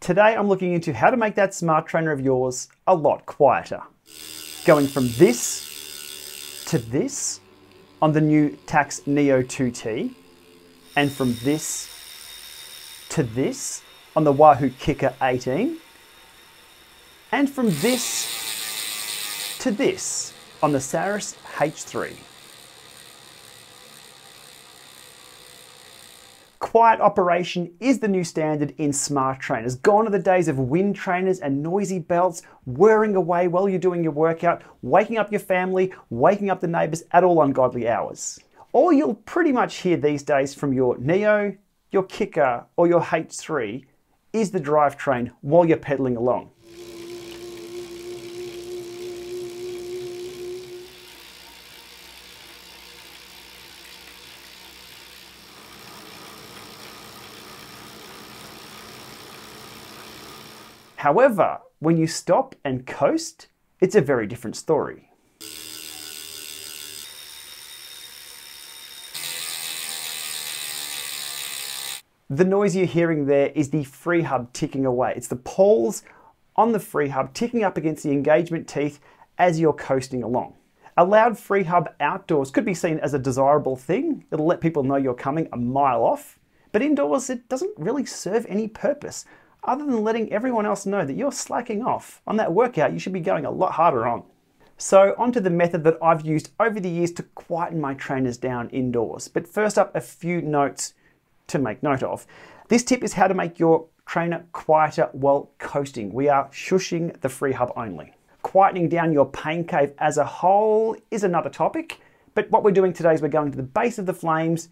Today I'm looking into how to make that smart trainer of yours a lot quieter. Going from this to this on the new Tacx Neo 2T, and from this to this on the Wahoo Kickr 18, and from this to this on the Saris H3. Quiet operation is the new standard in smart trainers. Gone are the days of wind trainers and noisy belts whirring away while you're doing your workout, waking up your family, waking up the neighbours at all ungodly hours. All you'll pretty much hear these days from your Neo, your Kicker or your H3 is the drivetrain while you're pedalling along. However, when you stop and coast, it's a very different story. The noise you're hearing there is the freehub ticking away. It's the poles on the freehub ticking up against the engagement teeth as you're coasting along. A loud freehub outdoors could be seen as a desirable thing. It'll let people know you're coming a mile off. But indoors, it doesn't really serve any purpose, other than letting everyone else know that you're slacking off. On that workout, you should be going a lot harder on. So onto the method that I've used over the years to quieten my trainers down indoors. But first up, a few notes to make note of. This tip is how to make your trainer quieter while coasting. We are shushing the freehub only. Quietening down your pain cave as a whole is another topic, but what we're doing today is we're going to the base of the flames,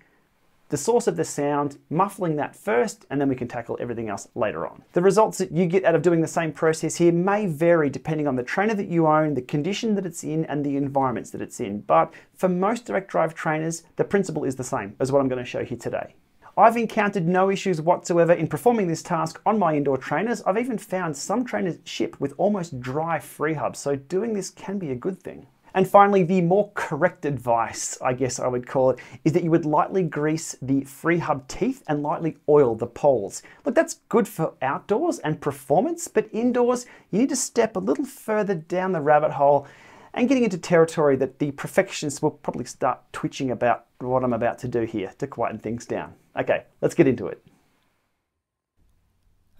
the source of the sound, muffling that first, and then we can tackle everything else later on. The results that you get out of doing the same process here may vary depending on the trainer that you own, the condition that it's in, and the environments that it's in. But for most direct drive trainers, the principle is the same as what I'm going to show here today. I've encountered no issues whatsoever in performing this task on my indoor trainers. I've even found some trainers ship with almost dry freehubs, so doing this can be a good thing. And finally, the more correct advice, I guess I would call it, is that you would lightly grease the freehub teeth and lightly oil the poles. Look, that's good for outdoors and performance, but indoors, you need to step a little further down the rabbit hole and getting into territory that the perfectionists will probably start twitching about what I'm about to do here to quieten things down. Okay, let's get into it.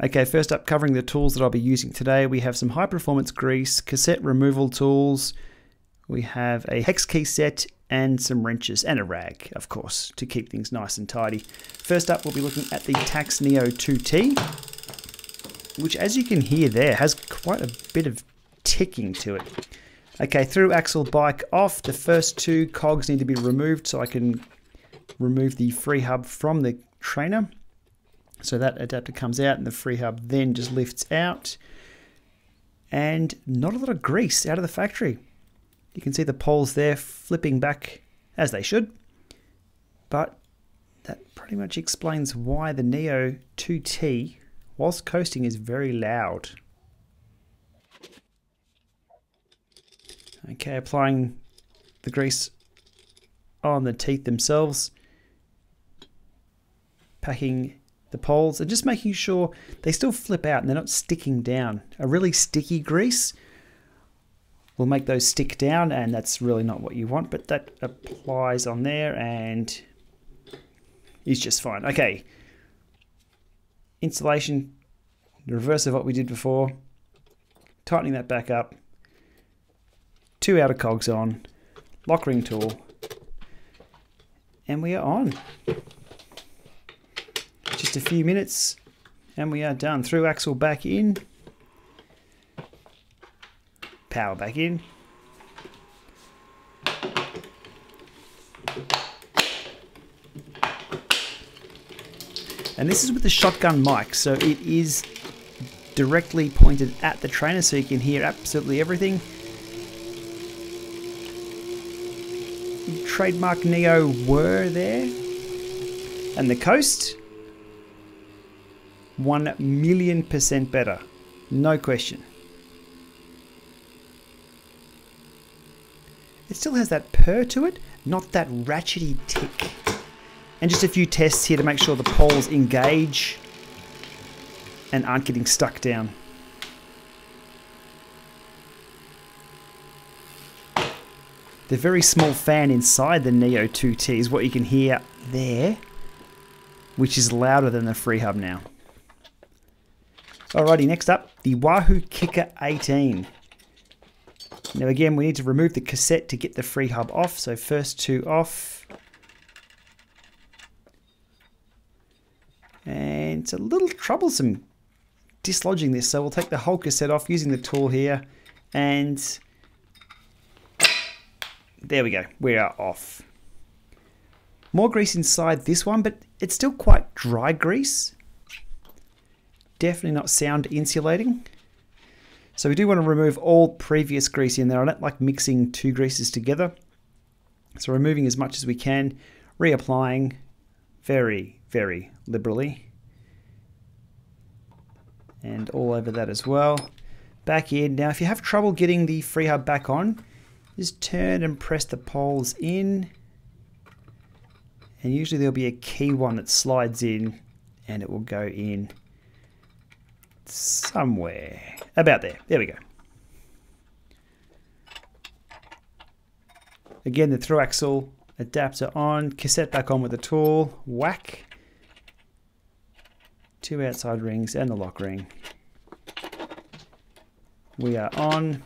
Okay, first up, covering the tools that I'll be using today, we have some high performance grease, cassette removal tools, we have a hex key set and some wrenches and a rag, of course, to keep things nice and tidy. First up, we'll be looking at the Tacx Neo 2T, which, as you can hear there, has quite a bit of ticking to it. Okay, through axle bike off, the first two cogs need to be removed so I can remove the freehub from the trainer. So that adapter comes out and the freehub then just lifts out. And not a lot of grease out of the factory. You can see the poles there flipping back as they should. But that pretty much explains why the Neo 2T, whilst coasting, is very loud. Okay, applying the grease on the teeth themselves, packing the poles and just making sure they still flip out and they're not sticking down. A really sticky grease will make those stick down, and that's really not what you want, but that applies on there and is just fine. Okay, installation, the reverse of what we did before, tightening that back up, two outer cogs on, lock ring tool, and we are on. Just a few minutes and we are done. Through axle back in, power back in, and this is with the shotgun mic, so it is directly pointed at the trainer so you can hear absolutely everything. Trademark Neo whir there, and the coast 1,000,000% better, no question. It still has that purr to it, not that ratchety tick. And just a few tests here to make sure the poles engage and aren't getting stuck down. The very small fan inside the Neo 2T is what you can hear there, which is louder than the freehub now. Alrighty, next up, the Wahoo Kicker 18. Now again, we need to remove the cassette to get the freehub off, so first two off. And it's a little troublesome dislodging this, so we'll take the whole cassette off using the tool here, and there we go, we are off. More grease inside this one, but it's still quite dry grease. Definitely not sound insulating. So we do want to remove all previous grease in there. I don't like mixing two greases together. So removing as much as we can, reapplying very, very liberally. And all over that as well. Back in. Now if you have trouble getting the freehub back on, just turn and press the poles in. And usually there'll be a key one that slides in and it will go in somewhere about there. There we go. Again, the through axle adapter on, cassette back on with the tool, whack. Two outside rings and the lock ring. We are on.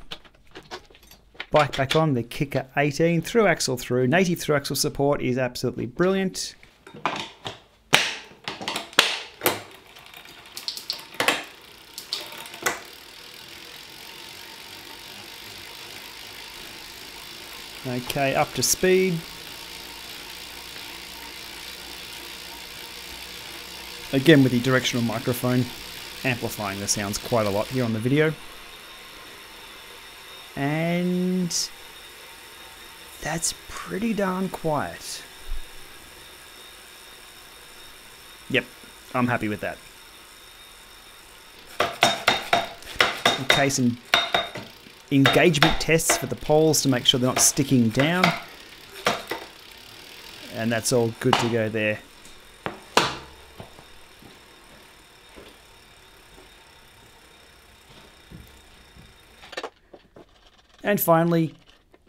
Bike back on, the Kicker 18, through axle through. Native through axle support is absolutely brilliant. Okay, up to speed. Again with the directional microphone, amplifying the sounds quite a lot here on the video. And that's pretty darn quiet. Yep, I'm happy with that. Okay, some engagement tests for the poles to make sure they're not sticking down. And that's all good to go there. And finally,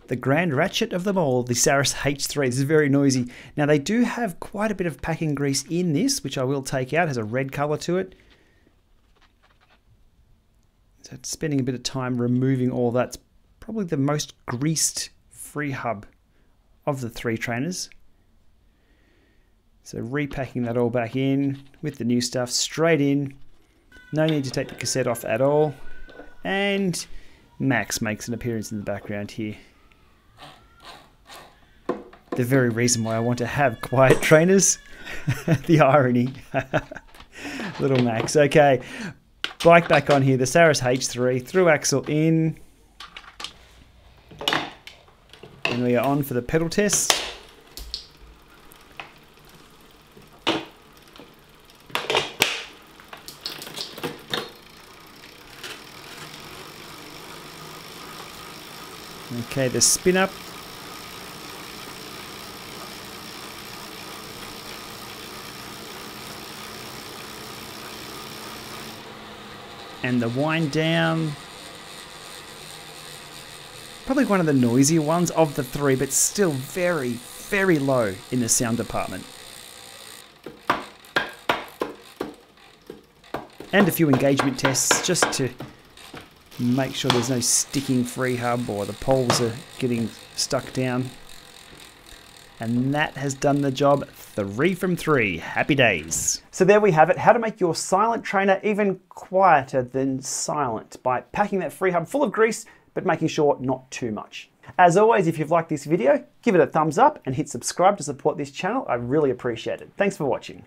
the grand ratchet of them all, the Saris H3. This is very noisy. Now they do have quite a bit of packing grease in this, which I will take out. It has a red color to it. So spending a bit of time removing all that's probably the most greased freehub of the three trainers. So repacking that all back in with the new stuff straight in. No need to take the cassette off at all. And Max makes an appearance in the background here. The very reason why I want to have quiet trainers. The irony. Little Max. Okay, bike back on here. The Saris H3, through axle in. And we are on for the pedal test. Okay, the spin up. And the wind down. Probably one of the noisier ones of the three, but still very, very low in the sound department. And a few engagement tests just to make sure there's no sticking freehub or the poles are getting stuck down. And that has done the job. 3 from 3. Happy days. So there we have it. How to make your silent trainer even quieter than silent by packing that freehub full of grease, but making sure not too much. As always, if you've liked this video, give it a thumbs up and hit subscribe to support this channel. I really appreciate it. Thanks for watching.